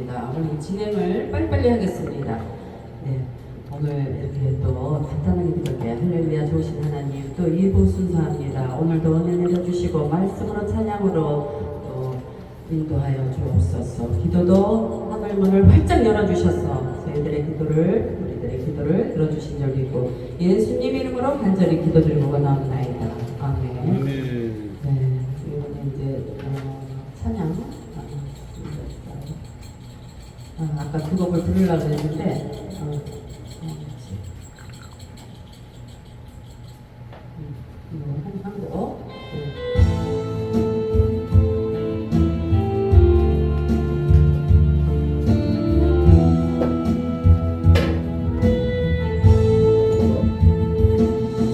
감사합니다. 오늘 진행을 빨리빨리 하겠습니다. 네, 오늘 이렇게 또 간단하게 이렇게 할렐루야 좋으신 하나님 또 2부 순서합니다. 오늘도 은혜 내려주시고 말씀으로 찬양으로 또 인도하여 주옵소서. 기도도 하늘문을 활짝 열어주셔서 저희들의 기도를 우리들의 기도를 들어주신 적이 있고 예수님 이름으로 간절히 기도드리고 나옵나이다. 아멘. 네, 이번에 이제 찬양 아까 그 곡을 부르려고 했는데 한 곡.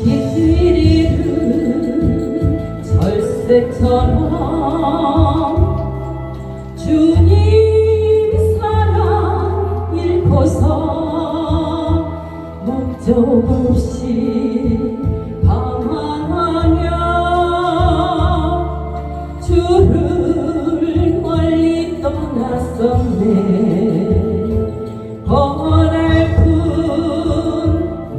길이를 절색처럼 주님 사랑 잃고서 목적 없이 방황하며 주를 멀리 떠났었네. 고달픈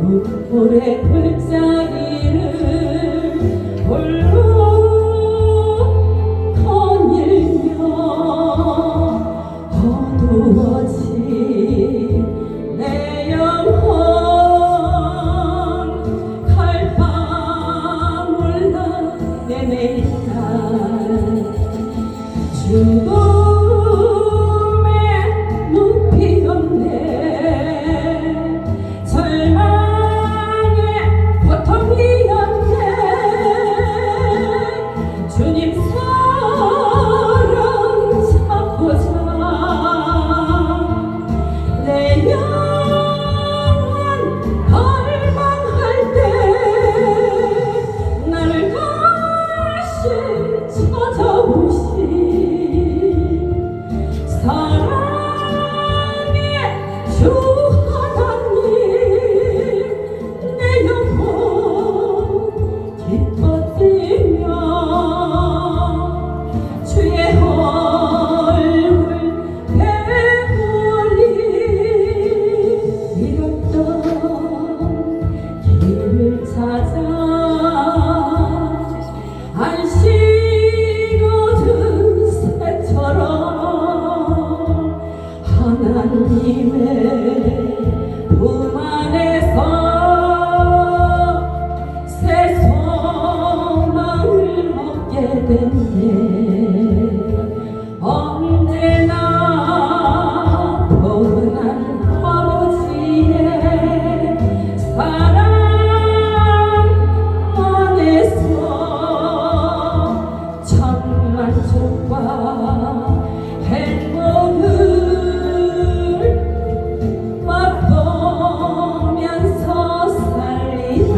눈물의 골짜기를 홀로 거닐며 어두워진 내 영혼 칼바물라 내매인 날 죽음의 눈피었네. 절망의 고통이었네. 주님 사랑 찾고자 내 영혼 갈망할 때 나를 다시 찾아오시 사랑의 주 하나님 내 영혼 기뻐뜨리며 주의 얼굴 배우리 잃었던 길을 찾아 안식 얻은 새처럼 하나님의 품 안에서 새 소망을 얻게 됐네. 언제나 포근한 아버지의 사랑 안에서 천만족과 행복을 맛보면서 살리라.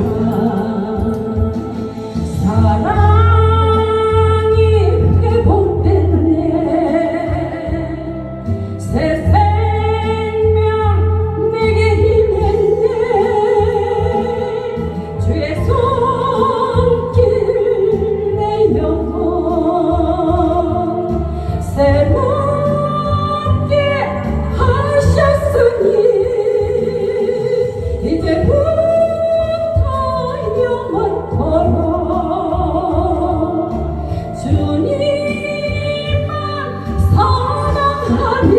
사랑이 회복됐네. 새 생명 내게 임했네. 주의 손길 내 영혼 새롭게 하셨으니 이제부터 영원토록 주님만 사랑하리.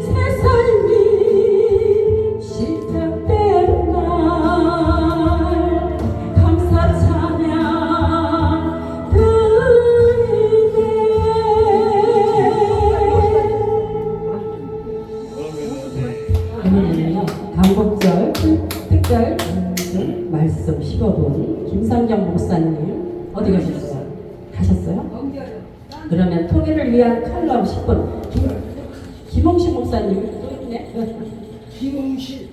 새 삶이 시작되는 날 감사 찬양 오늘은요 강복절 특별 말씀 15분 김상경 목사님 어디 가셨어요? 가셨어요? 그러면 통일을 위한 칼럼 10분 김홍식 목사님 또 있네. 김홍식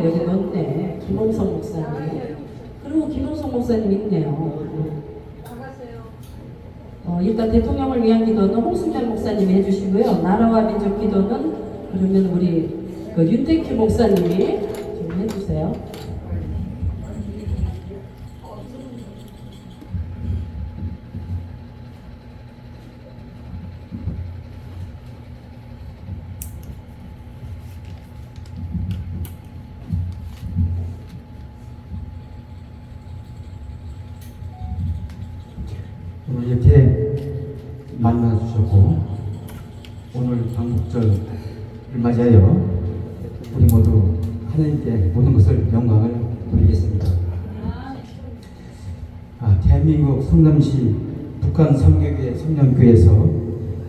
여기 넣네. 김홍성 목사님. 그리고 김홍성 목사님 있네요. 일단 대통령을 위한 기도는 홍순철 목사님이 해주시고요. 나라와 민족 기도는 그러면 우리 윤택희 목사님이 좀 해주세요. 이렇게 만나주셨고 오늘 광복절을 맞이하여 우리 모두 하나님께 모든 것을 영광을 돌리겠습니다. 대한민국 성남시 북한 성교회 성령교회에서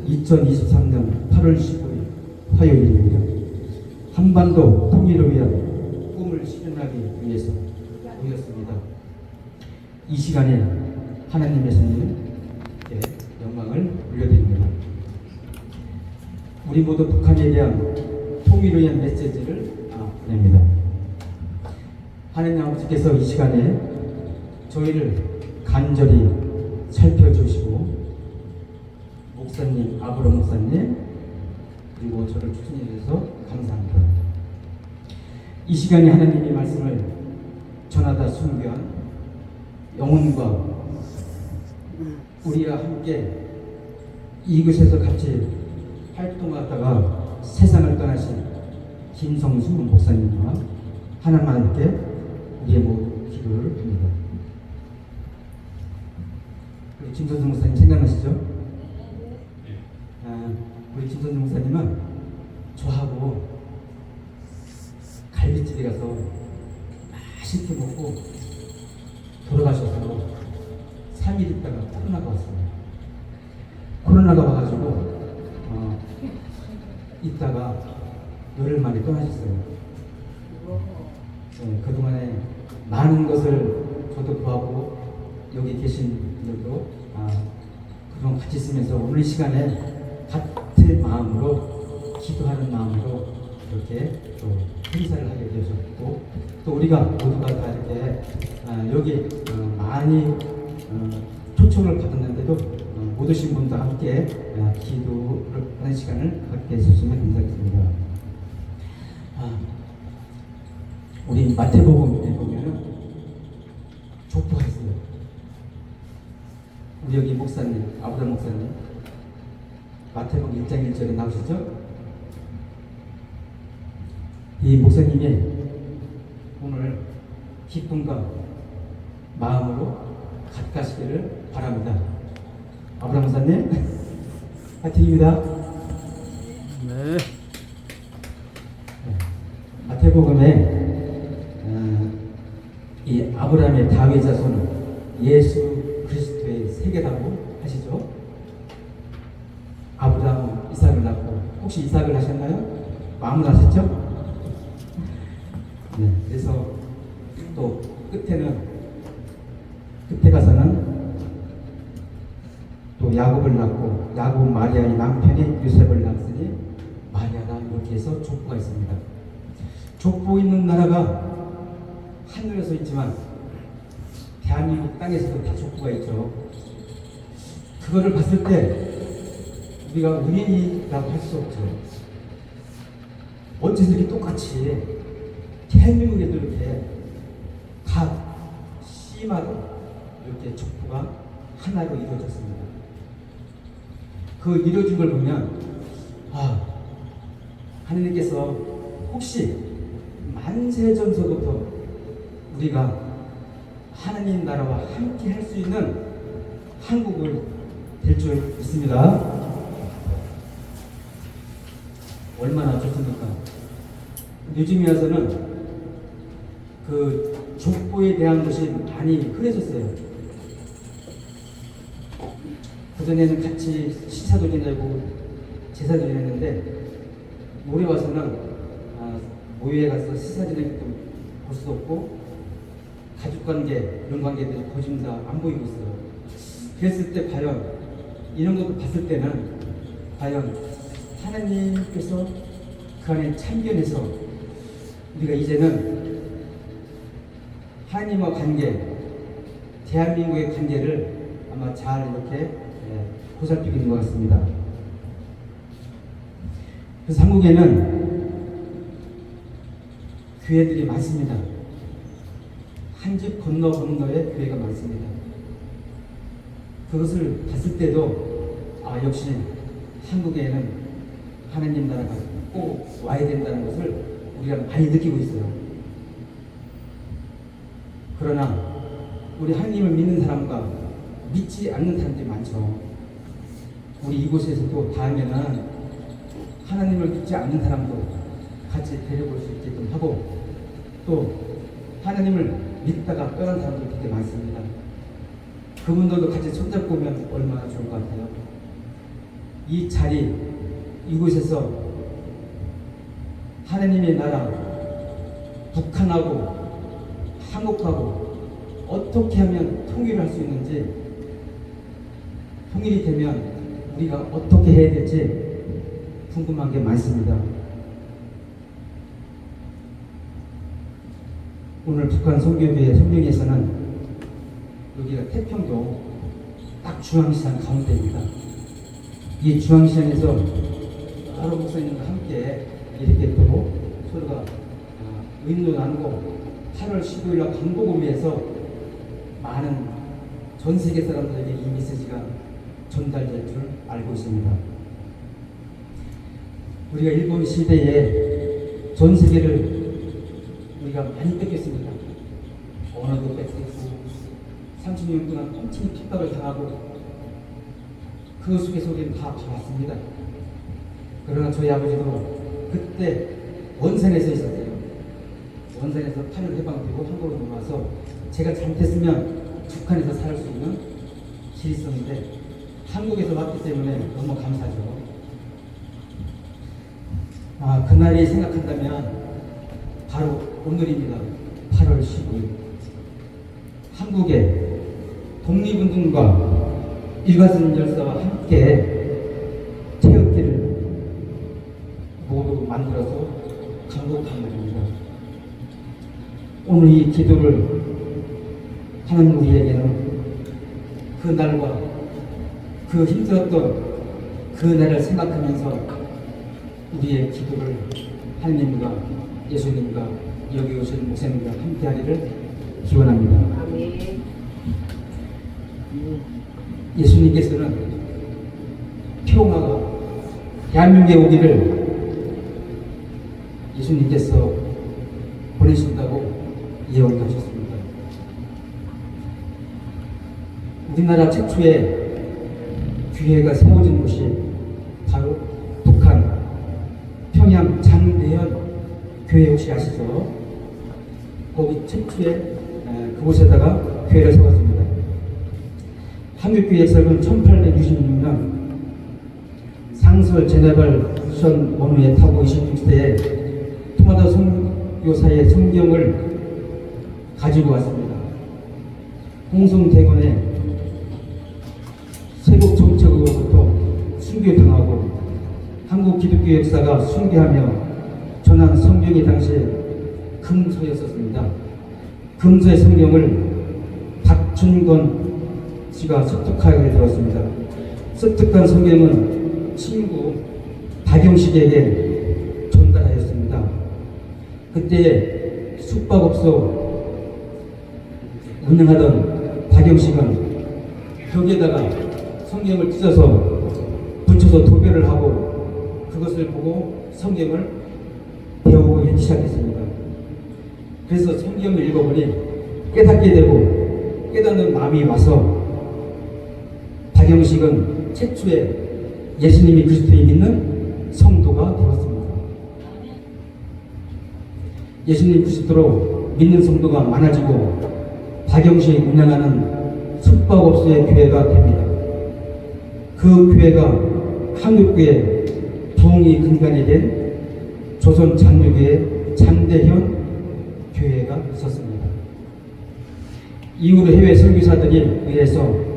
2023년 8월 15일 화요일입니다. 한반도 통일을 위한 꿈을 실현하기 위해서 모였습니다. 이 시간에 하나님의 손님께 영광을 올려드립니다. 우리 모두 북한에 대한 통일을 위한 메시지를 보냅니다. 하나님 아버지께서 이 시간에 저희를 간절히 살펴주시고 목사님, 아브람 목사님 그리고 저를 추천해 주셔서 감사합니다. 이 시간에 하나님의 말씀을 전하다 순교한 영혼과 우리와 함께 이곳에서 같이 활동하다가 세상을 떠나신 김성수 목사님과 하나님과 함께 우리의 모두 기도를 합니다. 우리 김성수 목사님 생각나시죠? 우리 김성수 목사님은 저하고 갈비집에 가서 맛있게 먹고 돌아가셔서 3일 있다가 코로나가 왔어요. 코로나가 와가지고 있다가 열흘 만에 떠나셨어요. 그동안에 많은 것을 저도 구하고 여기 계신 분들도 그동안 같이 있으면서 오늘 시간에 같은 마음으로 기도하는 마음으로 이렇게 또 행사를 하게 되셨고 또 우리가 모두가 다 이렇게 여기 많이 초청을 받았는데도 못 오신 분도 함께 기도를 하는 시간을 갖게 해주시면 감사하겠습니다. 우리 마태복음에 보면은 족보가 있어요. 우리 여기 목사님, 아브람 목사님 마태복음 1장 1절에 나오시죠? 이 목사님이 오늘 기쁨과 마음으로 가시기를 바랍니다. 아브람 목사님 파이팅입니다. 네. 마태복음에 이 아브라함의 다윗 자손 예수 그리스도의 세계라고 하시죠. 아브라함은 이삭을 낳고 혹시 이삭을 하셨나요? 마음을 하셨죠? 네. 그래서 또 끝에 가서는 또 야곱을 낳고 야곱 마리아의 남편이 요셉을 낳았으니 마리아가 이렇게 해서 족보가 있습니다. 족보 있는 나라가 하늘에서 있지만 대한민국 땅에서도 다 족보가 있죠. 그거를 봤을 때 우리가 우연이라고 할 수 없죠. 어째서 이렇게 똑같이 대한민국에도 이렇게 각 시마다 이렇게 족보가 하나로 이루어졌습니다. 그 이루어진 걸 보면 하느님께서 혹시 만세전서부터 우리가 하나님 나라와 함께 할 수 있는 한국을 될 줄 믿습니다. 얼마나 좋습니까? 요즘에 와서는 그 족보에 대한 것이 많이 흔해졌어요. 그전에는 같이 시사도 지내고 제사도 지냈는데 올해 와서는 모유에 가서 시사 지내기도 볼 수 없고 가족관계 이런 관계들이 거의 다 안 보이고 있어요. 그랬을 때 과연 이런 것도 봤을 때는 과연 하나님께서 그 안에 참견해서 우리가 이제는 하나님과 관계, 대한민국의 관계를 아마 잘 이렇게 보살피고 있는 것 같습니다. 그래서 한국에는 교회들이 많습니다. 한 집 건너에 교회가 많습니다. 그것을 봤을 때도 역시 한국에는 하나님 나라가 꼭 와야 된다는 것을 우리가 많이 느끼고 있어요. 그러나 우리 하나님을 믿는 사람과 믿지 않는 사람들이 많죠. 우리 이곳에서도 다음에는 하나님을 믿지 않는 사람도 같이 데려볼 수 있게끔 하고, 또 하나님을 믿다가 떠난 사람도 되게 많습니다. 그분들도 같이 손잡고 오면 얼마나 좋을 것 같아요. 이 자리, 이곳에서 하나님의 나라, 북한하고 한국하고 어떻게 하면 통일을 할 수 있는지, 통일이 되면 우리가 어떻게 해야 될지 궁금한 게 많습니다. 오늘 북한 선교교회 성명에서는 여기가 태평도 딱 중앙시장 가운데입니다. 이 중앙시장에서 여러 목사님과 함께 이렇게 또 서로가 의논 나누고 8월 15일 날 광복을 위해서 많은 전 세계 사람들에게 이 메시지가 전달될 줄 알고 있습니다. 우리가 일본 시대에 전 세계를 우리가 많이 뺏겼습니다. 언어도 뺏겼고 30년 동안 꼼꼼히 핍박을 당하고 그 속에서 우리는 다 봐왔습니다. 그러나 저희 아버지도 그때 원산에서 있었어요. 원산에서 8년 해방되고 한국으로 넘어와서 제가 잘못했으면 북한에서 살 수 있는 길이 있었는데 한국에서 왔기 때문에 너무 감사하죠. 그날이 생각한다면 바로 오늘입니다. 8월 15일. 한국의 독립운동가 일가슴 열사와 함께 태극기를 모두 만들어서 강국한 날입니다. 오늘 이 기도를 하는 우리에게는 그 날과 그 힘들었던 그 날을 생각하면서 우리의 기도를 하나님과 예수님과 여기 오신 목사님과 함께 하기를 기원합니다. 아멘. 예수님께서는 평화가 대한민국에 오기를 예수님께서 보내신다고 예언하셨습니다. 우리나라 최초의 교회가 세워진 곳이 바로 북한 평양 장대현 교회 혹시 아시죠? 거기 최초의 그곳에다가 교회를 세웠습니다. 한국교회 역사는 1866년 상설 제네발 선 원우에 타고 26세에 토마다 선교사의 성경을 가지고 왔습니다. 홍성대군의 세국 정책으로부터 순교당하고 한국 기독교 역사가 순교하며 전한 성경이 당시에 금서였었습니다. 금서의 성경을 박준건 씨가 습득하게 되었습니다. 습득한 성경은 친구 박영식에게 전달하였습니다. 그때 숙박업소 운영하던 박영식은 벽에다가 성경을 찢어서 붙여서 도배를 하고 그것을 보고 성경을 배우기 시작했습니다. 그래서 성경을 읽어보니 깨닫게 되고 깨닫는 마음이 와서 박영식은 최초의 예수님이 그리스도를 믿는 성도가 되었습니다. 예수님 그리스도로 믿는 성도가 많아지고 박영식이 운영하는 숙박업소의 교회가 됩니다. 그 교회가 한국교회 부흥이 근간이 된 조선 장로교회 장대현 교회가 있었습니다. 이후로 해외 선교사들이 의해서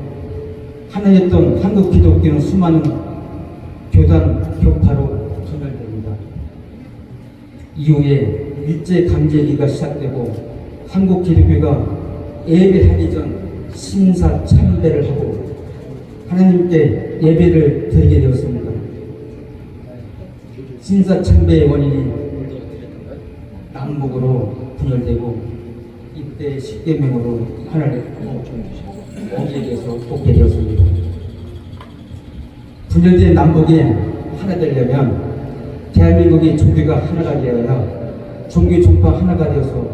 하나였던 한국 기독교는 수많은 교단 교파로 분열됩니다. 이후에 일제 강제기가 시작되고 한국 기독교가 예배하기 전 신사 참배를 하고 하나님께 예배를 드리게 되었습니다. 신사 참배의 원인이 남북으로 분열되고 이때 십계명으로 하나를 어기에서 돕게 되었습니다. 분열된 남북이 하나 되려면 대한민국이 종교가 하나가 되어야 종교 종파 하나가 되어서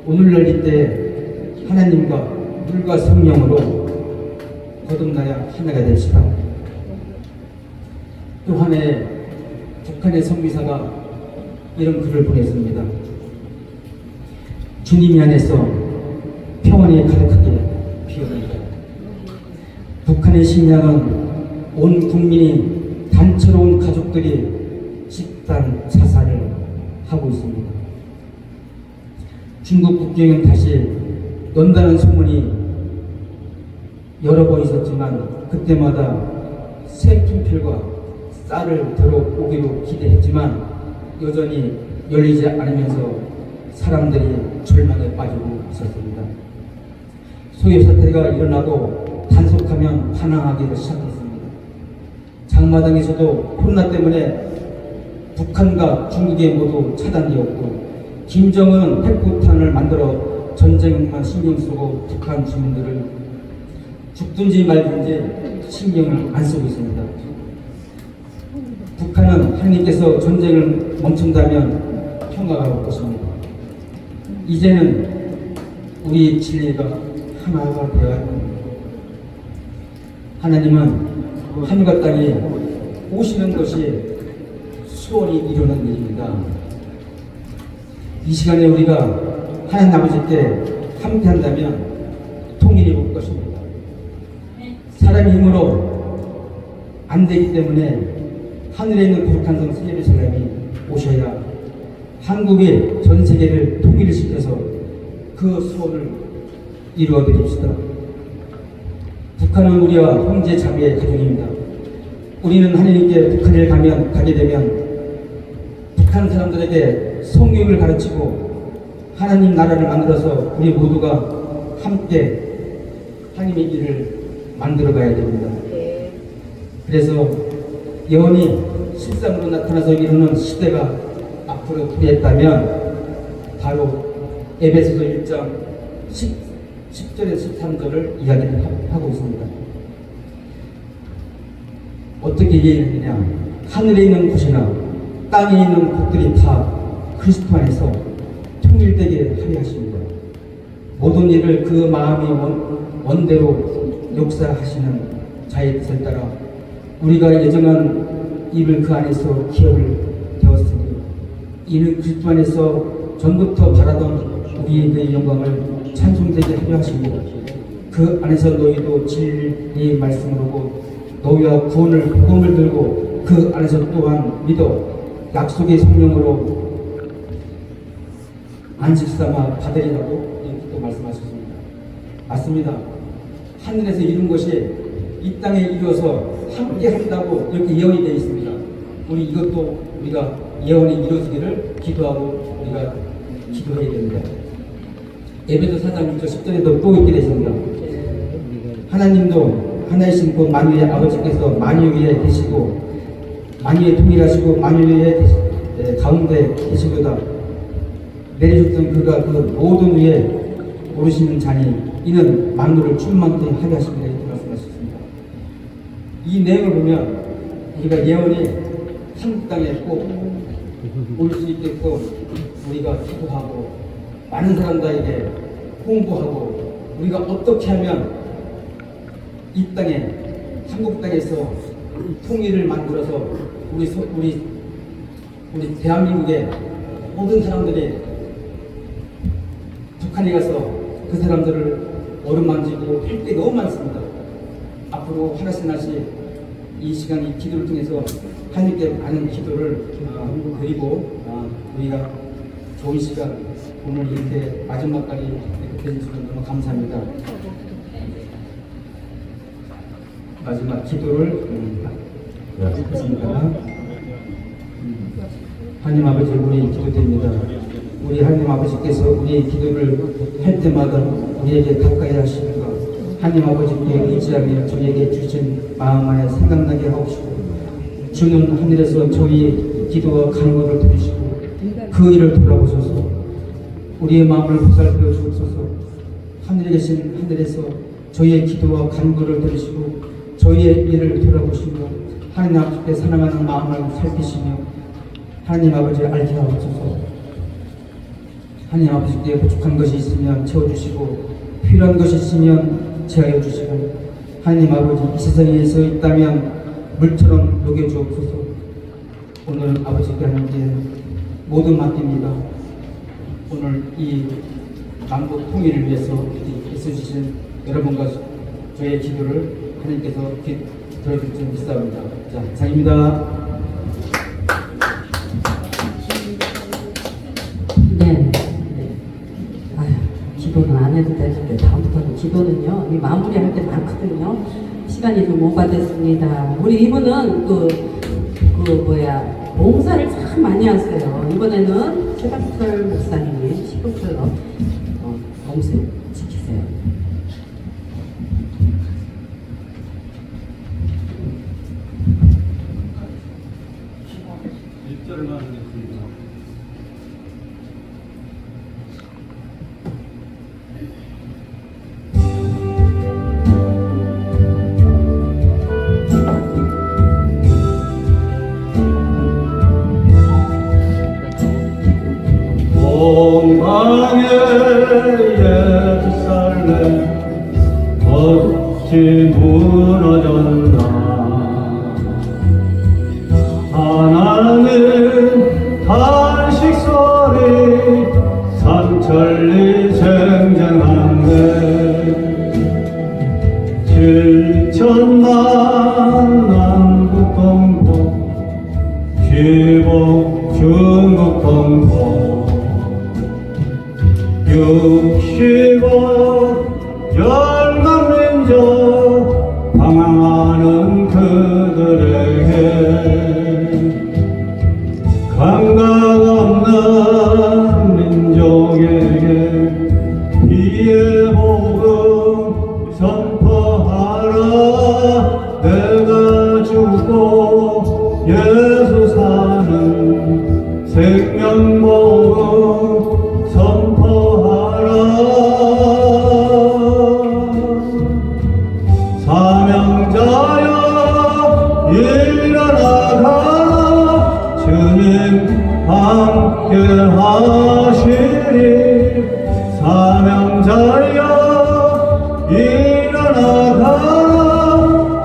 오늘날 이때 하나님과 물과 성령으로 거듭나야 하나가 됩시다. 또 한해 북한의 성비사가 이런 글을 보냈습니다. 주님이 안에서 평안이 가득하게 피어납니다. 북한의 식량은 온 국민이 단체로운 가족들이 집단 자살을 하고 있습니다. 중국 국경은 다시 연다는 소문이 여러 번 있었지만 그때마다 새 킴필과 쌀을 들어오기로 기대했지만 여전히 열리지 않으면서 사람들이 절망에 빠지고 있었습니다. 소요 사태가 일어나고 단속하면 반항하기를 시작했습니다. 장마당에서도 코로나 때문에 북한과 중국이 모두 차단되었고 김정은은 핵폭탄을 만들어 전쟁만 신경 쓰고 북한 주민들을 죽든지 말든지 신경을 안 쓰고 있습니다. 북한은 하나님께서 전쟁을 멈춘다면 평화가 올 것입니다. 이제는 우리 진리가 하나가 되어야 합니다. 하나님은 하늘과 땅에 오시는 것이 소원이 이루는 일입니다. 이 시간에 우리가 하나님 아버지께 함께 한다면 통일이 올 것입니다. 사람의 힘으로 안 되기 때문에 하늘에 있는 거룩한 성 예루살렘이 오셔야 한국의 전 세계를 통일을 시켜서 그 소원을 이루어 드립시다. 북한은 우리와 형제 자매의 가족입니다. 우리는 하나님께 북한에 가게 되면 북한 사람들에게 성경을 가르치고 하나님 나라를 만들어서 우리 모두가 함께 하나님의 일을 만들어 가야 됩니다. 그래서 예언이 실상으로 나타나서 이루는 시대가 앞으로 부했다면 바로 에베소서 1장 10절에서 13절을 이야기를 하고 있습니다. 어떻게 이해했느냐? 하늘에 있는 곳이나 땅에 있는 곳들이 다 그리스도 안에서 통일되게 하려 하십니다. 모든 일을 그 마음이 원대로 역사하시는 자의 뜻에 따라 우리가 예정한 일을 그 안에서 기업을 되었으니 이는 그리스도 안에서 전부터 바라던 우리의 영광을 찬송되게 하려 하십니다. 그 안에서 너희도 진리의 말씀으로 너희와 구원을 복음을 들고 그 안에서 또한 믿어 약속의 성령으로 안식 삼아 받으리라고 이렇게 또 말씀하셨습니다. 맞습니다. 하늘에서 이룬 것이 이 땅에 이루어서 함께 한다고 이렇게 예언이 되어 있습니다. 우리 이것도 우리가 예언이 이루어지기를 기도하고 우리가 기도해야 됩니다. 에베소 4장 6절 10절에도 또 있게 되십니다. 하나님도 하나이신 그 만유의 아버지께서 만유 위에 계시고 만유에 통일하시고 만유 위에 가운데 계시고다 내리셨던 그가 그 모든 위에 오르시는 자니 이는 만물을 충만케 하게 하십니다. 이렇게 말씀하셨습니다. 이 내용을 보면 우리가 예언이 한국 땅에 꼭 올 수 있게끔 우리가 기도하고 많은 사람들에게 홍보하고 우리가 어떻게 하면 이 땅에 한국 땅에서 통일을 만들어서 우리 대한민국의 모든 사람들이 북한에 가서 그 사람들을 어루만지고 할 게 너무 많습니다. 앞으로 하나씩 이 시간 이 기도를 통해서 하나님께 많은 기도를 드리고 우리가 좋은 시간 오늘 이렇게 마지막까지 이렇게 해주셔서 너무 감사합니다. 마지막 기도를 하겠습니다. 하나님 아버지 우리 기도드립니다. 우리 하나님 아버지께서 우리 기도를 할 때마다 우리에게 가까이 하시는 것 하나님 아버지께 의지하며 저희에게 주신 마음 안에 생각나게 하옵시고 주는 하늘에서 저희 기도와 간구를 들으시고 그 일을 돌아보셔서 우리의 마음을 보살펴 주옵소서. 하늘에 계신 하늘에서 저희의 기도와 간구를 들으시고 저희의 일을 돌아보시며 하나님 아버지께 사랑하는 마음을 살피시며 하나님 아버지 알게 하옵소서. 하나님 아버지께 부족한 것이 있으면 채워주시고 필요한 것이 있으면 제하여 주시고 하나님 아버지 이 세상에 서 있다면 물처럼 녹여주옵소서. 오늘 아버지께 하나님께 모든 맡깁니다. 오늘 이 남북 통일을 위해서 애써주신 여러분과 저의 기도를 하나님께서 들어줄 줄 믿사옵니다. 자, 이상입니다. 네. 아휴, 기도는 안 해도 되는데 다음부터는 기도는요 이 마무리할 때 많거든요. 시간이 좀 오바됐습니다. 우리 이분은 봉사를 참 많이 하세요. 이번에는 최박철 목사님이 시국처럼 봉사 지키세요. 일절만 하겠습니다. 동방의 예루살렘 어찌 무너졌나. 하나는 탄식 소리 삼천리 쟁쟁한데 7천만 남북 동포 귀복 중국 동포 60억 열강민족 방황하는 그들에게 감각 없는 민족에게 피해 복음 선포하라. 내가 죽고 예수 사는 생명 복음 선포하라. 사명자여 일어나라. 주님 함께 하시리. 사명자여 일어나라.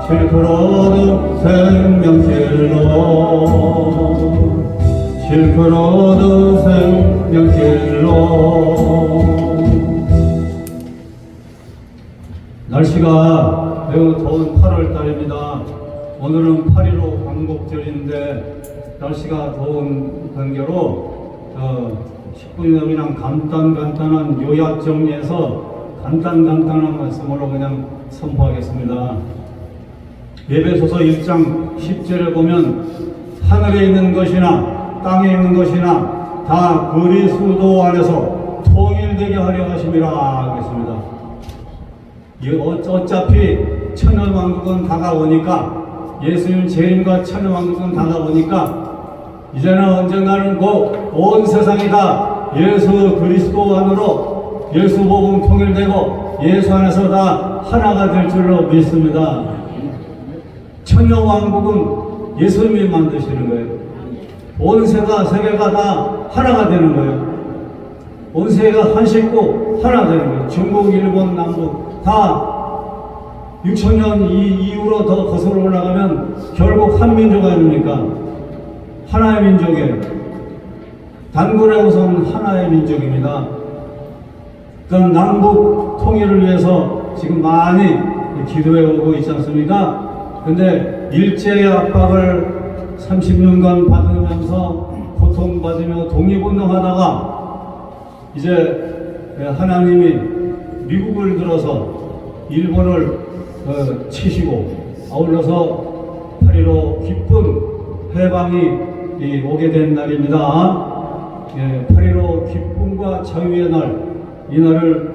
실크로드 생명길로 실크로드 생명길로. 날씨가 매우 더운 8월 달입니다. 오늘은 8.15 광복절인데 날씨가 더운 관계로 10분이나 그냥 간단한 요약 정리해서 간단한 말씀으로 그냥 선포하겠습니다. 예배소서 1장 10절에 보면 하늘에 있는 것이나 땅에 있는 것이나 다 그리스도 안에서 통일되게 하려 하심이라 하겠습니다. 어차피 천년왕국은 다가오니까, 예수님 재림과 천년왕국은 다가오니까 이제는 언젠가는 온 세상이 다 예수 그리스도 안으로 예수 복음 통일되고 예수 안에서 다 하나가 될 줄로 믿습니다. 천년왕국은 예수님이 만드시는 거예요. 온 세계가 다 하나가 되는 거예요. 온 세계가 한 식구 하나 되는 거예요. 중국, 일본, 남북 다 6,000년 이후로 더 거슬러 올라가면 결국 한 민족 아닙니까? 하나의 민족이에요. 단군의 우선 하나의 민족입니다. 그건 남북 통일을 위해서 지금 많이 기도해 오고 있지 않습니까? 근데 일제의 압박을 30년간 받으면서 고통받으며 독립운동하다가 이제 하나님이 미국을 들어서 일본을 치시고 아울러서 8.15 기쁜 해방이 오게 된 날입니다. 8.15 기쁨과 자유의 날, 이 날을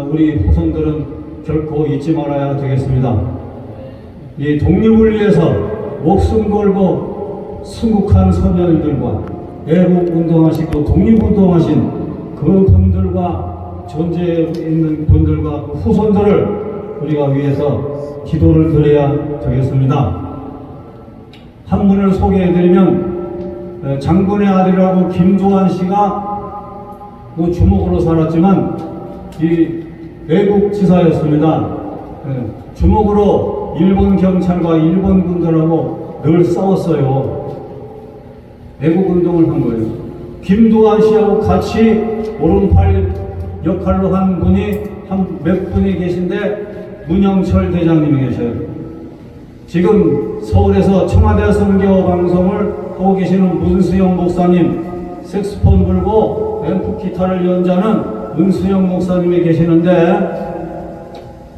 우리 후손들은 결코 잊지 말아야 되겠습니다. 이 독립을 위해서 목숨 걸고 순국한 선열들과 애국운동하시고 독립운동하신 그 분들과 존재에 있는 분들과 그 후손들을 우리가 위해서 기도를 드려야 되겠습니다. 한 분을 소개해드리면 장군의 아들이라고 김조한 씨가 주목으로 살았지만 이 외국지사였습니다. 주먹으로 일본 경찰과 일본 군들하고 늘 싸웠어요. 애국운동을 한 거예요. 김두한 씨하고 같이 오른팔 역할로 한 분이 몇 분이 계신데 문영철 대장님이 계셔요. 지금 서울에서 청와대 선교 방송을 하고 계시는 문수영 목사님, 색소폰 불고 앰프 기타를 연주하는 문수영 목사님이 계시는데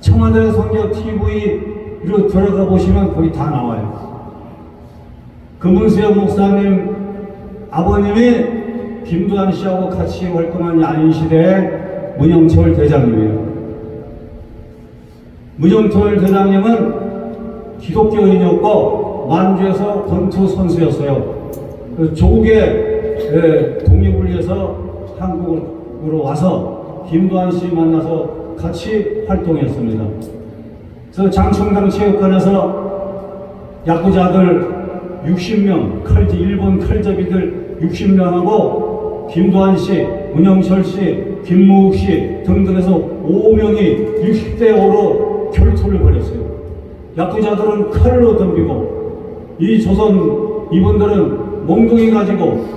청와대 선교 TV로 들어가 보시면 거기 다 나와요. 그 문수영 목사님 아버님이 김두한 씨하고 같이 활동한 야인시대의 문영철 대장님이에요. 문영철 대장님은 기독교인이었고 만주에서 권투 선수였어요. 조국의 독립을 위해서 한국으로 와서 김두한 씨 만나서 같이 활동했습니다. 그래서 장충당 체육관에서 야구자들 60명, 일본 칼잡이들 60명하고 김두한 씨, 문영철 씨, 김무욱 씨 등등해서 5명이 60대 5로 결투를 벌였어요. 야구자들은 칼로 덤비고 이 조선 이분들은 몽둥이 가지고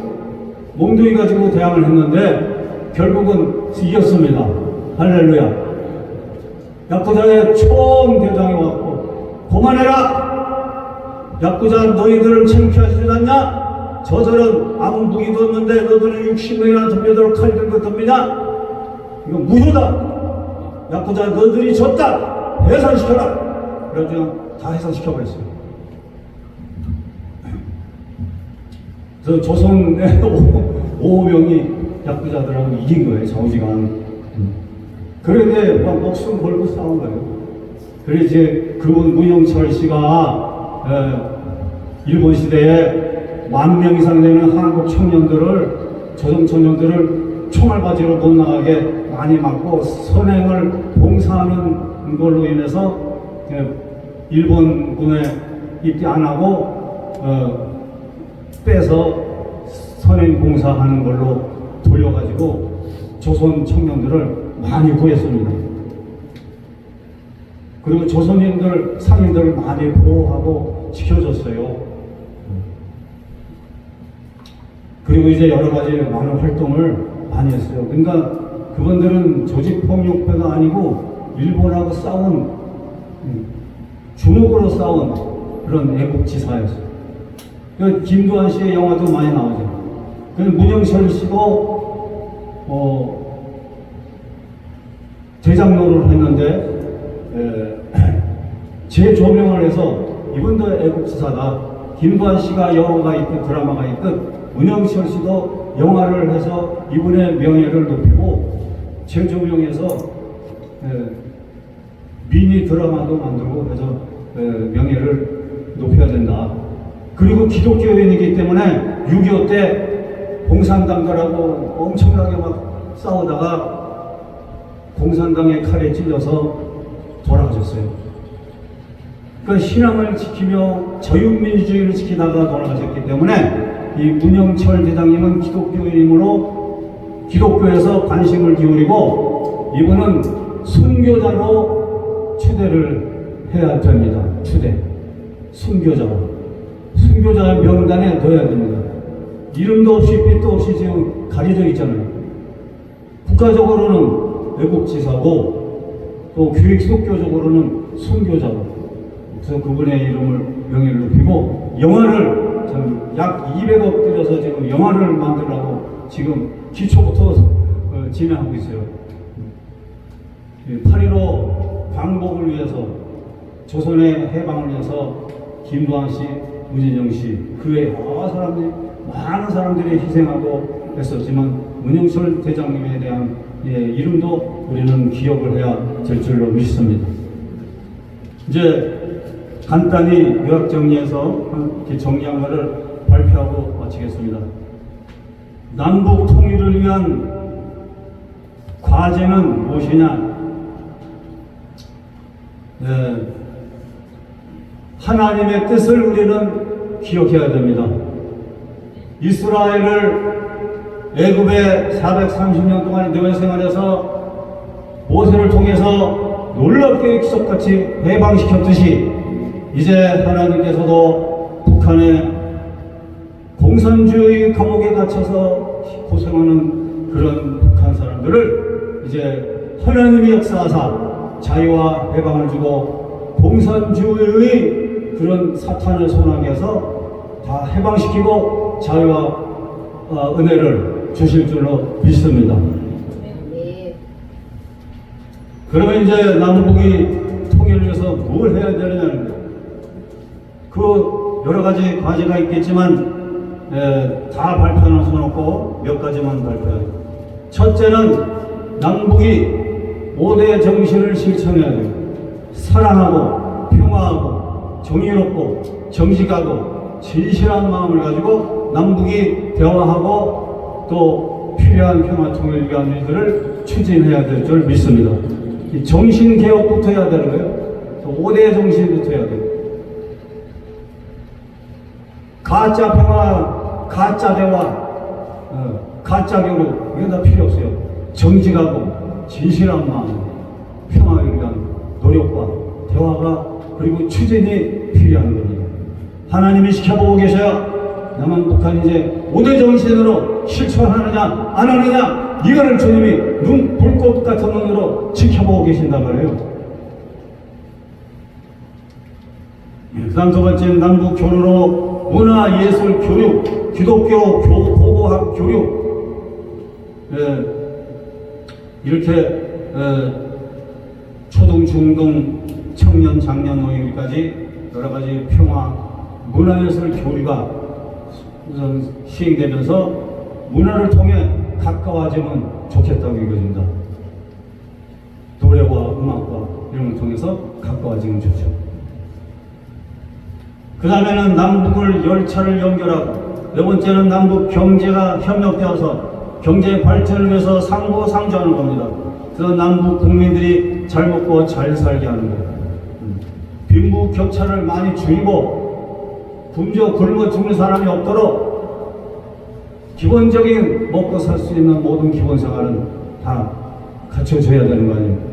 대항을 했는데 결국은 이겼습니다. 할렐루야. 야구자의 총대장이 왔고 그만해라. 야구자 너희들은 창피하지 않냐? 저들은 아무 무기도 없는데 너희들은 60명이나 덤벼들어 칼 들고 덤비냐? 이거 무효다. 야구자 너희들이 졌다. 해산시켜라. 그래서 다 해산시켜버렸어요. 그래서 조선의 5명이 야구자들하고 이긴 거예요. 좌우지간. 그런데 막 목숨 걸고 싸운 거예요. 그래서 이제 그분 문영철 씨가 일본 시대에 10,000명 이상 되는 한국 청년들을, 조선 청년들을 총알바지로 못 나가게 많이 막고 선행을 봉사하는 걸로 인해서 일본군에 입대 안 하고 빼서 선행 봉사하는 걸로 돌려가지고 조선 청년들을 많이 구했습니다. 그리고 조선인들, 상인들을 많이 보호하고 지켜줬어요. 그리고 이제 여러 가지 많은 활동을 많이 했어요. 그러니까 그분들은 조직폭력배가 아니고 일본하고 싸운, 주먹으로 싸운 그런 애국지사였어요. 김두한 씨의 영화도 많이 나오죠. 문영철 씨도 대장로를 했는데 재조명을 해서 이분도 애국지사다. 김두한 씨가 영화가 있든 드라마가 있든 문영철 씨도 영화를 해서 이분의 명예를 높이고 재조명해서 미니 드라마도 만들고 해서 명예를 높여야 된다. 그리고 기독교인이기 때문에 6.25 때 공산당들하고 엄청나게 막 싸우다가 공산당의 칼에 찔려서 돌아가셨어요. 그러니까 신앙을 지키며 자유민주주의를 지키다가 돌아가셨기 때문에 이 문영철 대장님은 기독교인이므로 기독교에서 관심을 기울이고 이분은 순교자로 추대를 해야 됩니다. 순교자로. 순교자 명단에 넣어야 됩니다. 이름도 없이 빛도 없이 지금 가려져 있잖아요. 국가적으로는 애국지사고 또 기독교적으로는 순교자고. 그래서 그분의 이름을 명예를 높이고 영화를 약 200억 들여서 지금 영화를 만들라고 지금 기초부터 진행하고 있어요. 8.15 광복을 위해서 조선의 해방을 위해서 김두한 씨, 문진영 씨, 그 외에 많은 사람들이 희생하고 했었지만 문영철 대장님에 대한 이름도 우리는 기억을 해야 될 줄로 믿습니다. 이제 간단히 요약 정리해서 정리한 것을 발표하고 마치겠습니다. 남북 통일을 위한 과제는 무엇이냐? 하나님의 뜻을 우리는 기억해야 됩니다. 이스라엘을 애굽에 430년 동안 노예 생활에서 모세를 통해서 놀랍게 기적같이 해방시켰듯이 이제 하나님께서도 북한의 공산주의 감옥에 갇혀서 고생하는 그런 북한 사람들을 이제 하나님이 역사하사 자유와 해방을 주고 공산주의의 그런 사탄의 손아귀에서 다 해방시키고 자유와 은혜를 주실 줄로 믿습니다. 그러면 이제 남북이 통일을 위해서 뭘 해야 되느냐는 거예요. 그 여러 가지 과제가 있겠지만 다 발표할 수는 없고 몇 가지만 발표해요. 첫째는 남북이 5대 정신을 실천해야 돼요. 사랑하고 평화하고 정의롭고 정직하고 진실한 마음을 가지고 남북이 대화하고 또 필요한 평화 통일을 위한 일들을 추진해야 될 줄 믿습니다. 이 정신 개혁부터 해야 되는 거예요. 5대 정신부터 해야 돼요. 가짜 평화, 가짜 대화, 가짜 교류 이건 다 필요 없어요. 정직하고 진실한 마음, 평화를 위한 노력과 대화가 그리고 추진이 필요한 겁니다. 하나님이 지켜보고 계셔야 남한 북한이 이제 5대 정신으로 실천하느냐 안 하느냐 이거를 주님이 불꽃 같은 눈으로 지켜보고 계신단 말이에요. 그 다음 두 번째는 남북 교류로 문화, 예술, 교육, 기독교, 고고학 교육 이렇게 초등, 중등, 청년, 장년, 노인까지 여러 가지 평화, 문화예술 교류가 우선 시행되면서 문화를 통해 가까워지면 좋겠다고 이거입니다. 노래와 음악과 이런 걸 통해서 가까워지면 좋죠. 그 다음에는 남북을 열차를 연결하고 네 번째는 남북 경제가 협력되어서 경제 발전을 위해서 상부 상조하는 겁니다. 그래서 남북 국민들이 잘 먹고 잘 살게 하는 거예요. 빈부 격차를 많이 줄이고 굶어 굶어 죽는 사람이 없도록 기본적인 먹고 살 수 있는 모든 기본 생활은 다 갖춰줘야 되는 거 아닙니까?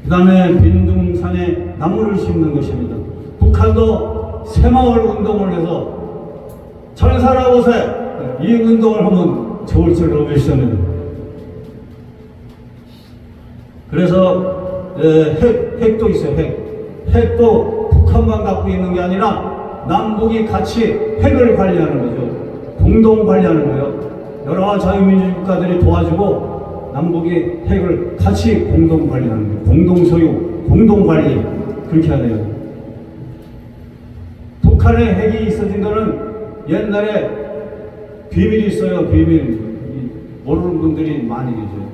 그 다음에 빈둥산에 나무를 심는 것입니다. 북한도 새마을 운동을 해서 전사라 옷에 이 운동을 하면 좋을 줄로 믿습니다. 그래서 핵도 있어요. 핵도 북한만 갖고 있는 게 아니라 남북이 같이 핵을 관리하는 거죠. 공동 관리하는 거예요. 여러 자유민주 국가들이 도와주고 남북이 핵을 같이 공동 관리하는 거예요. 공동 소유, 공동 관리 그렇게 해야 돼요. 북한에 핵이 있어진 거는 옛날에 비밀이 있어요. 비밀 모르는 분들이 많이 계세요.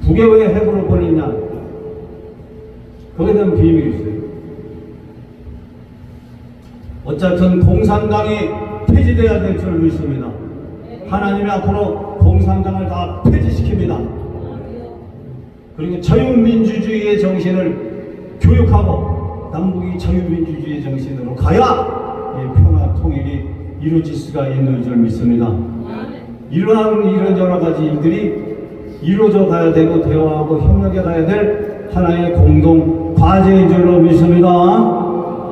북에 왜 핵으로 보냈냐? 거기에 대한 비밀이 있어요. 어쨌든 공산당이 폐지돼야 될 줄 믿습니다. 하나님이 앞으로 공산당을 다 폐지시킵니다. 그리고 자유민주주의의 정신을 교육하고 남북이 자유민주주의의 정신으로 가야 평화 통일이 이루어질 수가 있는 줄 믿습니다. 이러한 여러 가지 일들이 이루어져 가야 되고 대화하고 협력해 가야 될 하나의 공동 과제인 줄로 믿습니다.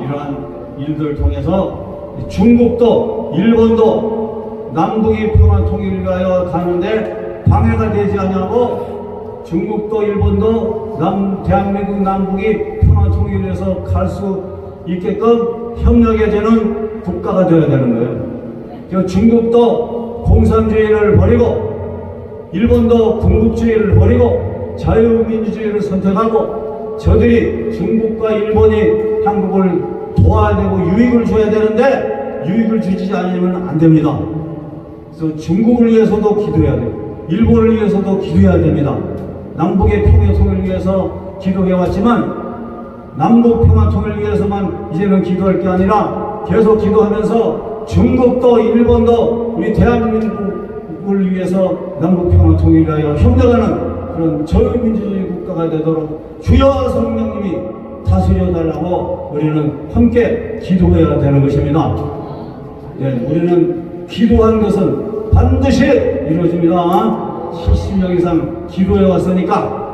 이러한 일들을 통해서 중국도 일본도 남북이 평화 통일을 위하여 가는데 방해가 되지 않냐고 중국도 일본도 대한민국 남북이 평화 통일을 위해서 갈 수 있게끔 협력해주는 국가가 되어야 되는 거예요. 중국도 공산주의를 버리고 일본도 군국주의를 버리고 자유민주주의를 선택하고 저들이 중국과 일본이 한국을 도와야 되고 유익을 줘야 되는데 유익을 주지 않으면 안 됩니다. 그래서 중국을 위해서도 기도해야 돼요. 일본을 위해서도 기도해야 됩니다. 남북의 평화 통일을 위해서 기도해왔지만 남북 평화 통일을 위해서만 이제는 기도할 게 아니라 계속 기도하면서 중국도 일본도 우리 대한민국을 위해서 남북 평화 통일을 위하여 협력하는 그런 자유민주주의 국가가 되도록 주여 성령님이 다스려 달라고 우리는 함께 기도해야 되는 것입니다. 우리는 기도하는 것은 반드시 이루어집니다. 70년 이상 기도해 왔으니까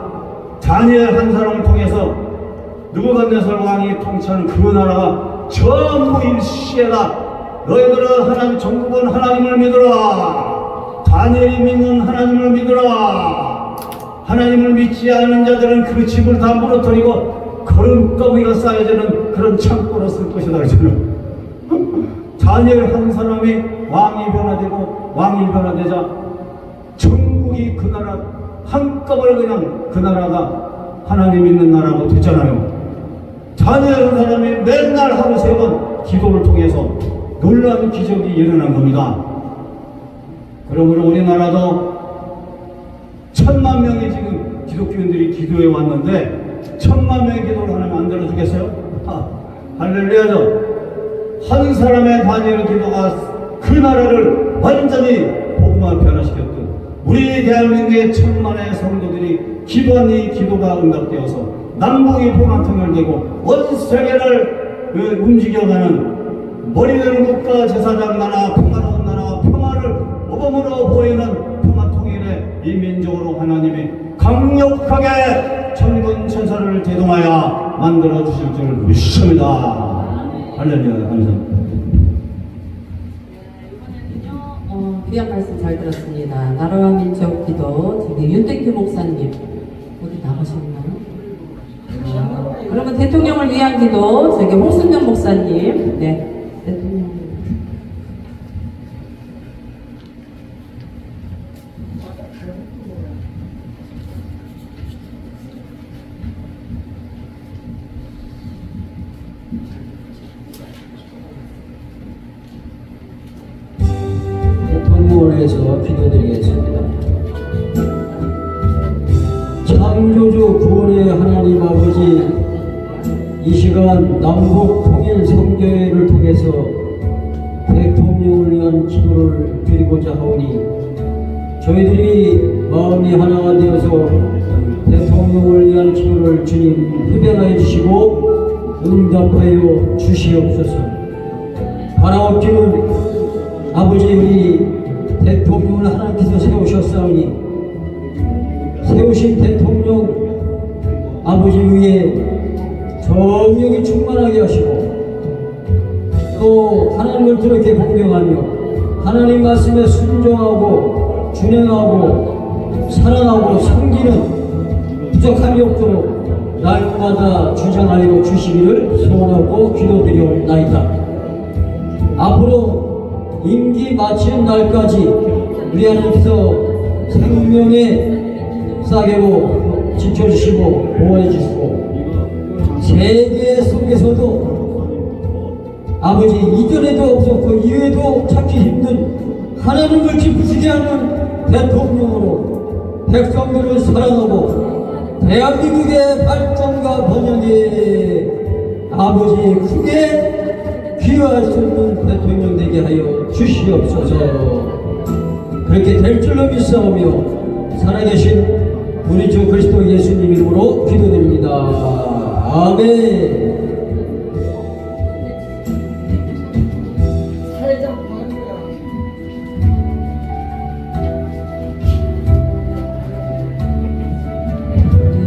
다니엘 한 사람을 통해서 느부갓네살 왕이 통치하는 그 나라가 전부 일시에다. 너희들은 하나님 전국은 하나님을 믿으라. 다니엘이 믿는 하나님을 믿으라. 하나님을 믿지 않은 자들은 그 집을 다 무너뜨리고 거름더미가 쌓여지는 그런 창고로 쓸 것이다. 그러잖아요. 다니엘 한 사람이 왕이 변화되고 왕이 변화되자 전국이 그 나라 한꺼번에 그냥 그 나라가 하나님 믿는 나라가 됐잖아요. 다니엘 한 사람이 맨날 하루 3번 기도를 통해서 놀라운 기적이 일어난 겁니다. 그러므로 우리나라도 10,000,000명이 지금 기독교인들이 기도해 왔는데 10,000,000명의 기도를 하나님 안 들어주겠어요? 할렐루야죠. 한 사람의 다니엘 기도가 그 나라를 완전히 복음화 변화시켰던 우리 대한민국의 10,000,000의 성도들이 기도한 이 기도가 응답되어서 남북이 평화 통일되고 온 세계를 움직여가는 머리는 국가 제사장 나라 평화로운 나라와 평화를 모범으로 보이는 평화 통일의 이 민족으로 하나님이 강력하게 천군 천사를 대동하여 만들어 주실 줄 믿습니다. 할렐루야. 감사합니다. 귀한 말씀 잘 들었습니다. 나라와 민족 기도 저기 윤택규 목사님 어디 나가셨나요? 그러면 대통령을 위한 기도 저기 홍순명 목사님. 네, 대통령. 대통령을 위해서 기도드리겠습니다. 창조주 구원의 하나님 아버지, 이 시간 남북 통일 성교회를 통해서 대통령을 위한 기도를 드리고자 하오니 저희들이 마음이 하나가 되어서 대통령을 위한 기도를 주님 흡연하여 주시고 응답하여 주시옵소서. 바라옵기는 아버지, 우리 대통령을 하나님께서 세우셨사오니 세우신 대통령 아버지 위에 정령이 충만하게 하시고 또 하나님을 그렇게 공경하며 하나님 말씀에 순종하고 준행하고 사랑하고 섬기는 부족함이 없도록 날마다 주장하여 주시기를 소원하고 기도드리옵나이다. 앞으로 임기 마치는 날까지 우리 하나님께서 생명의 싸개로 지켜주시고 보호해주시고 세계 속에서도 아버지 이전에도 없었고 이후에도 찾기 힘든 하나님을 기쁘시게 하는 대통령으로 백성들을 사랑하고 대한민국의 발전과 번영에 아버지 크게 기여할 수 있는 대통령 되게 하여 주시옵소서. 그렇게 될 줄로 믿사오며 살아계신 우리 주 그리스도 예수님 이름으로 기도드립니다. 아멘.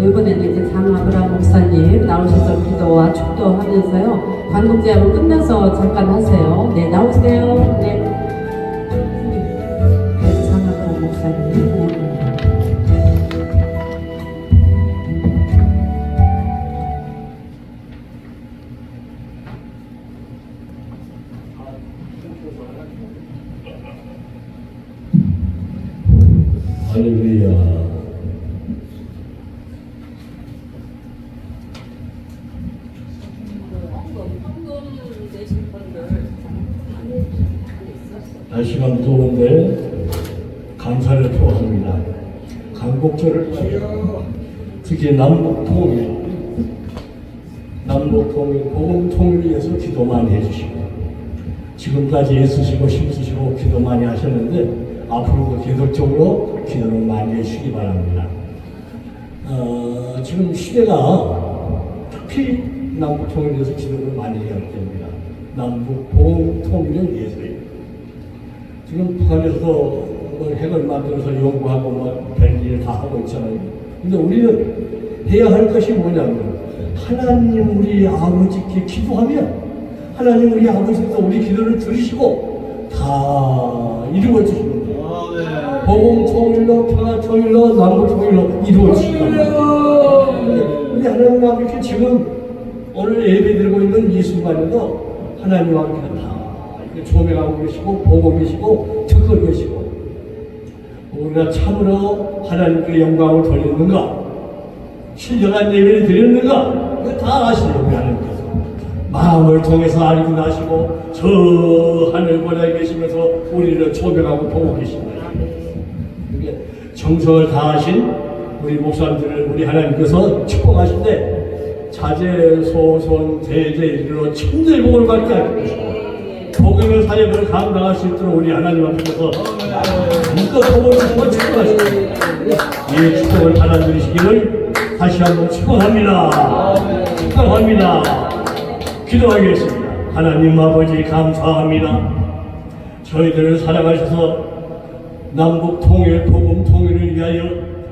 이번에는 이제 장아브라 목사님 나오셔서 기도와 축도하면서요. 관공제하고 끝나서 잠깐 하세요. 네, 나오세요. 네. 네, 장아브라 목사님. 할렐루야. 날씨가 더운데 감사를 표합니다. 강복절을 맞아 특히 남북통일 복음 통일을 위해서 기도 많이 해주시고 지금까지 애쓰시고 힘쓰시고 기도 많이 하셨는데 앞으로도 계속적으로 기도를 많이 해주시기 바랍니다. 지금 시대가 특히 남북 통일에 대해서 기도를 많이 해야 됩니다. 남북 복음 통일을 위해서요. 지금 북한에서 핵을 만들어서 연구하고 뭐 별일 다 하고 있잖아요. 근데 우리는 해야 할 것이 뭐냐면 하나님 우리 아버지께 기도하면 하나님 우리 아버지께서 우리 기도를 들으시고 다 이루어 주시는 거예요. 복음 통일로 평화 통일로 남북 통일로 이루어 주시는 거예요. 우리 하나님 아버지께 지금 오늘 예배 드리고 있는 이 순간에도 하나님 아버지가 다 조명하고 계시고 보고 계시고 듣고 계시고 우리가 참으로 하나님께 영광을 돌리는가 신령한 예배를 드렸는가 그거 다 아시려고 하나님께서 마음을 통해서 알고 나시고 저 하늘보다 계시면서 우리를 조명하고 보고 계십니다. 그게 정성을 다하신 우리 목사님들을 우리 하나님께서 축복하신데 자제소손 대제 이르러 천대복을 받게 하시고 복음의 사역을 감당할 수 있도록 우리 하나님 앞에서 마음껏 복을 주시고 축복하십니다. 이 축복을 받아들이시기를 다시 한번 축복합니다. 축복합니다. 기도하겠습니다. 하나님 아버지 감사합니다. 저희들을 사랑하셔서 남북 통일, 복음 통일을 위하여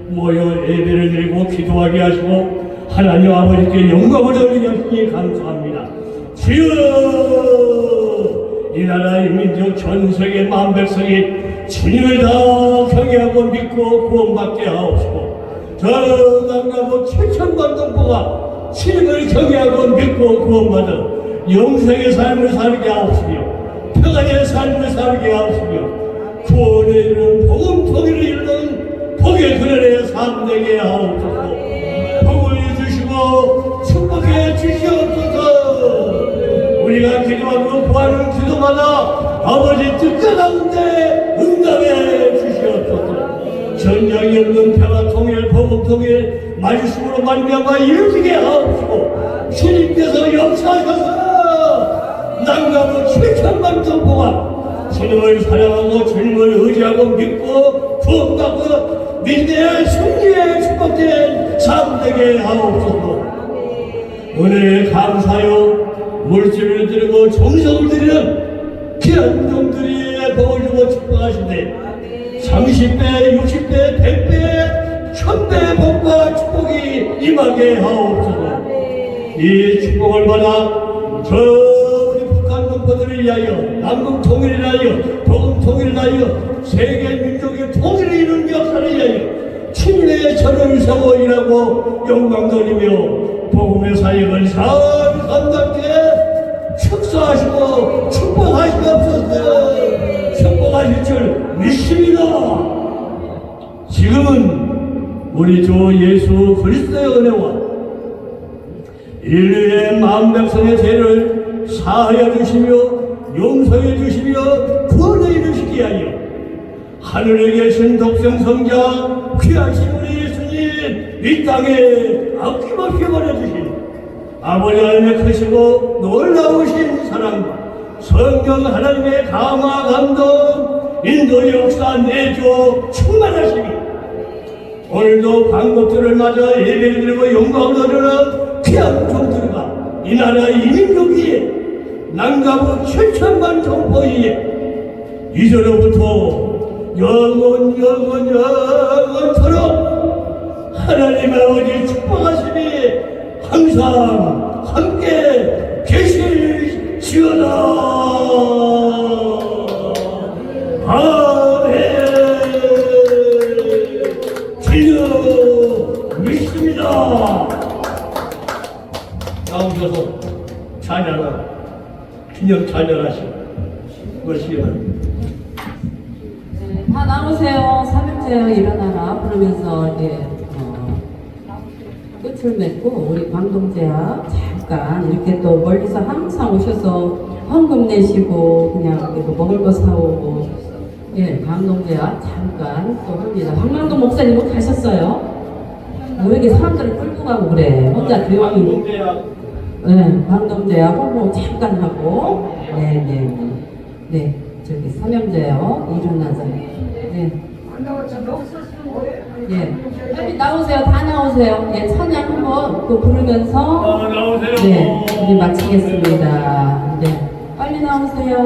모여 예배를 드리고 기도하게 하시고 하나님 아버지께 영광을 돌리게 하시니 감사합니다. 주여 이 나라의 민족 전 세계 만백성이 주님을 다 경외하고 믿고 구원받게 하옵시고 저 남가부 7천만 동포가 주님을 경외하고 믿고 구원받아 영생의 삶을 살게 하옵시며 평안의 삶을 살게 하옵시며 구원에 이르는 복음 통일을 이루는 복의 그늘에 삶되게 하옵소서. 복을 주시고 축복해 주시옵소서. 우리가 기도하고 구하는 기도마다 아버지 뜻 가운데 응답해 주시옵소서. 전쟁이 없는 평화 통일 복음 통일 말씀으로 말미암아 이루어지게 하옵시고 주님께서 역사하셔서 남가부 7천만 동포가 주님을 사랑하고 주님을 의지하고 믿고 구원받고 믿음의 승리에 축복된 삶 되게 하옵소서. 은혜에 감사요 물질을 드리고 정성을 드리는 귀한 종들이 복을 주고 축복하신대 30배, 60배, 100배, 1000배의 복과 축복이 임하게 하옵소서. 이 축복을 받아 저 우리 북한 동포들을 위하여 남북 통일을 위하여 복음 통일을 위하여 세계 민족의 통일을 이루는 역사를 위하여 주님의 전을 세워 일하고 영광 돌리며 복음의 사역을 잘 감당케 축사하시고 축복하시옵소서. 축복하실 줄 믿습니다. 지금은 우리 주 예수 그리스도의 은혜와 인류의 만백성의 죄를 사하여 주시며 용서해 주시며 구원해 이루시게 하여 하늘에 계신 독생 성자 귀하신 우리 예수님 이 땅에 아낌없이 보내주신 아버지 하나님의 크시고 놀라우신 사랑 성령 하나님의 감화 감동 인도 역사 내조 충만하시니 오늘도 방법들을 맞아 예배를 드리고 영광을 드리는 귀한 종들과 이 나라 이민족 위에 남가부 7천만 동포 위에 이제로부터 영원토록 하나님 아버지 축복하시니 항상 함께 계실지어다. 아멘. 주여 믿습니다. 나오셔서 찬양을 기념 찬양하시고 그것이 바랍니다. 다 나오세요. 삼형제여 일어나라 부르면서 이제 끝을 맺고 우리 광동제야 잠깐 이렇게 또 멀리서 항상 오셔서 헌금 내시고 그냥 이렇게 뭐 먹을 거 사오고 예 광동제야 잠깐 또 합니다. 황만동 목사님은 가셨어요. 왜 이렇게 사람들을 끌고 가고 그래? 혼자 조용히. 네, 광동제야 홍보 잠깐 하고 네 저기 삼형제요 일어나자. 예, 빨리 나오세요. 다 나오세요. 예, 찬양 한번 또 부르면서 나오세요. 네, 우리 마치겠습니다. 네, 빨리 나오세요.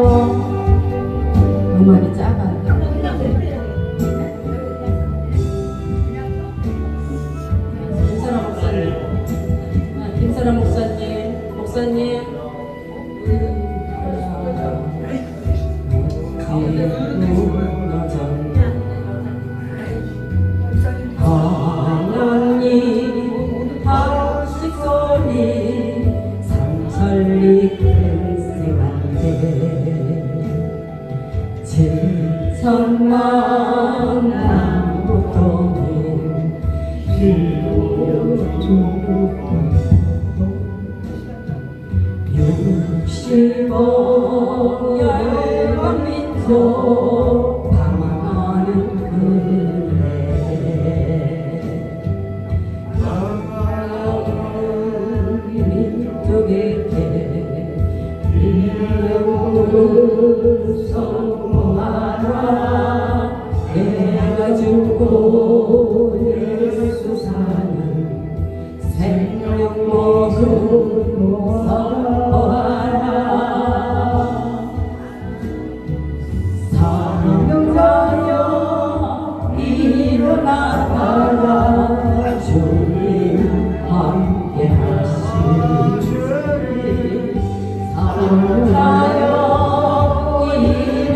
음악이 작아. 하나님 박수 소리 상천리 글쎄만데 진선만 남북도는 육십오 열방 민족 방황하는 그래 민족에게 이름을 선포하라 내가 죽고 예수 사는 생명 모습 선포하라 사명자여 일어나가라 주님 함께 하시리 사명자여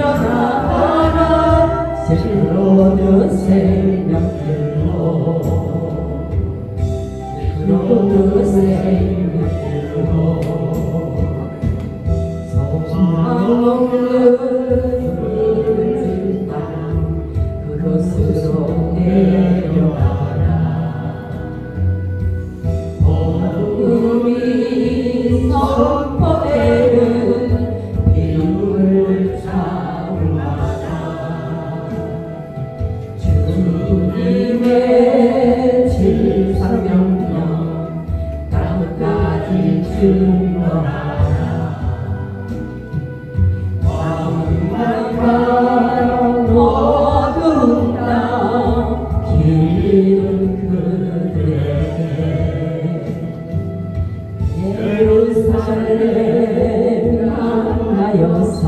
일어나가라 새로운 생명들로 새로운 생명들로 소망 없는 땅 그곳으로 내려가라 복음이 선포되는 비밀을 잡아라 주님의 질사명령 끝까지 증거하라 왕만한 어두운 땅 길은 그들에게 예루살렘 만나여서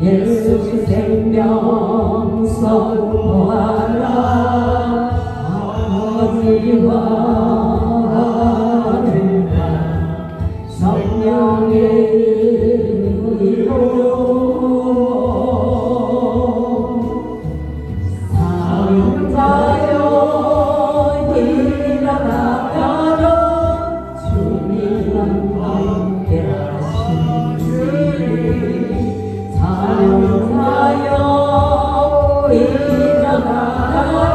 예수 생명 선포하라 아버지와 아들과 성령의 이름으로 사랑자여 일어나가라 주님은 함께 하시니 사랑자여 일어나가라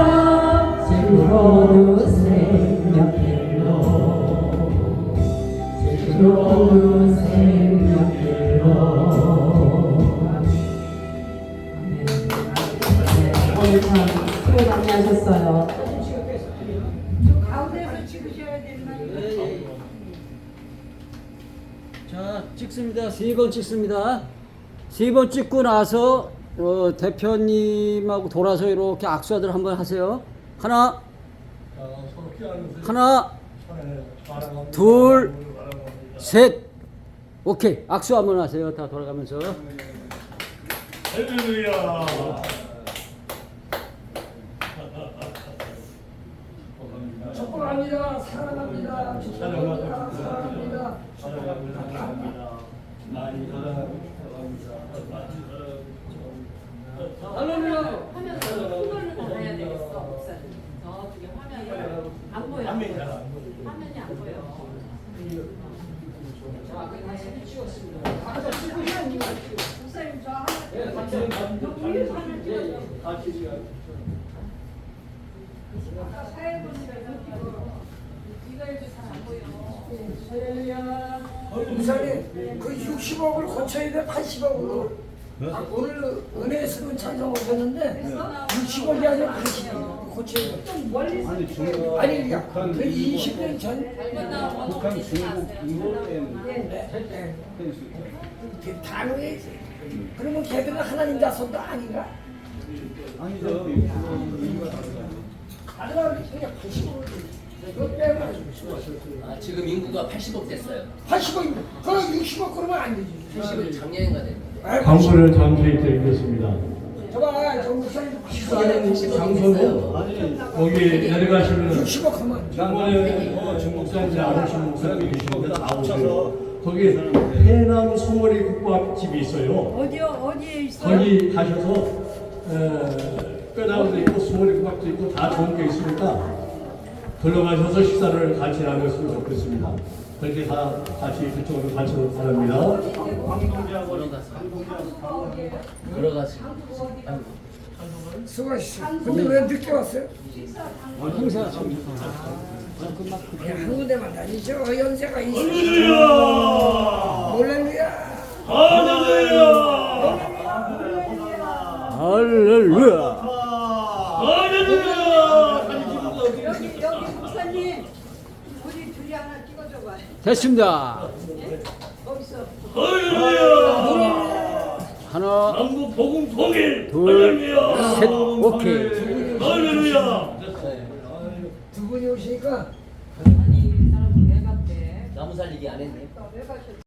새로운 생명길로 새로운 생명길로 오늘 참 수고 많이 하셨어요. 자, 찍습니다. 3번 찍습니다. 3번 찍고 나서 대표님하고 돌아서 이렇게 악수하들 한번 하세요. 하나, 둘, 셋. 오케이. 악수 한번 하세요. 다 돌아가면서. 할렐루야. 축복합니다. 사랑합니다. 축복합니다. 사랑합니다. 할렐루야. 화면 손걸로 나가야 되겠어, 목사님. 저쪽에 화면이 안 보여. 화면이 안 보여. 자, 다시 치웠습니다. 목사님 저 목사님, 그 60억을 고쳐야 돼, 80억으로. 오늘 은혜 쓰는 찬송 오셨는데 60억이 아니라 80억 고쳐야 돼. 아니, 그 20년 전 북한 중국 인도에 그 단어에 그러면 걔들은 하나님 자손도 아닌가? 아니죠. 아니라 그냥 80억을 그거 빼면 지금 인구가 80억 됐어요. 80억이면 그럼 60억 그러면 안 되지. 80억 작년인가 됐는데. 광고를 잠시 드리겠습니다. 저봐, 저 목사님 80억 장소로 됐어요. 아니 거기 내려가시면 60억 하면 장관에 중국산 아르신 목사님이 계시는데 나오세요. 거기 해남 소머리 국밥집이 있어요. 어디에 있어요? 거기 가셔서 뼈다구도 있고 소머리 국밥도 있고 다 좋은 게 있으니까 들러가셔서 식사를 같이 나눴으면 좋겠습니다. 그렇게 다 같이 그쪽으로 가시기 바랍니다. 걸어가서. 수고하셨어요. 근데 왜 늦게 왔어요? 행사 한 군데만 다니죠. 연세가 있어요. 할렐루야. 할렐루야. 여기 목사님, 우리 둘이 하나 찍어줘 봐. 됐습니다. 거기서. 하나, 남북 복음 통일. 둘, 할렐루야. 셋, 오케이. 할렐루야. 두 분이 오시니까 나무 살리기 안 했네.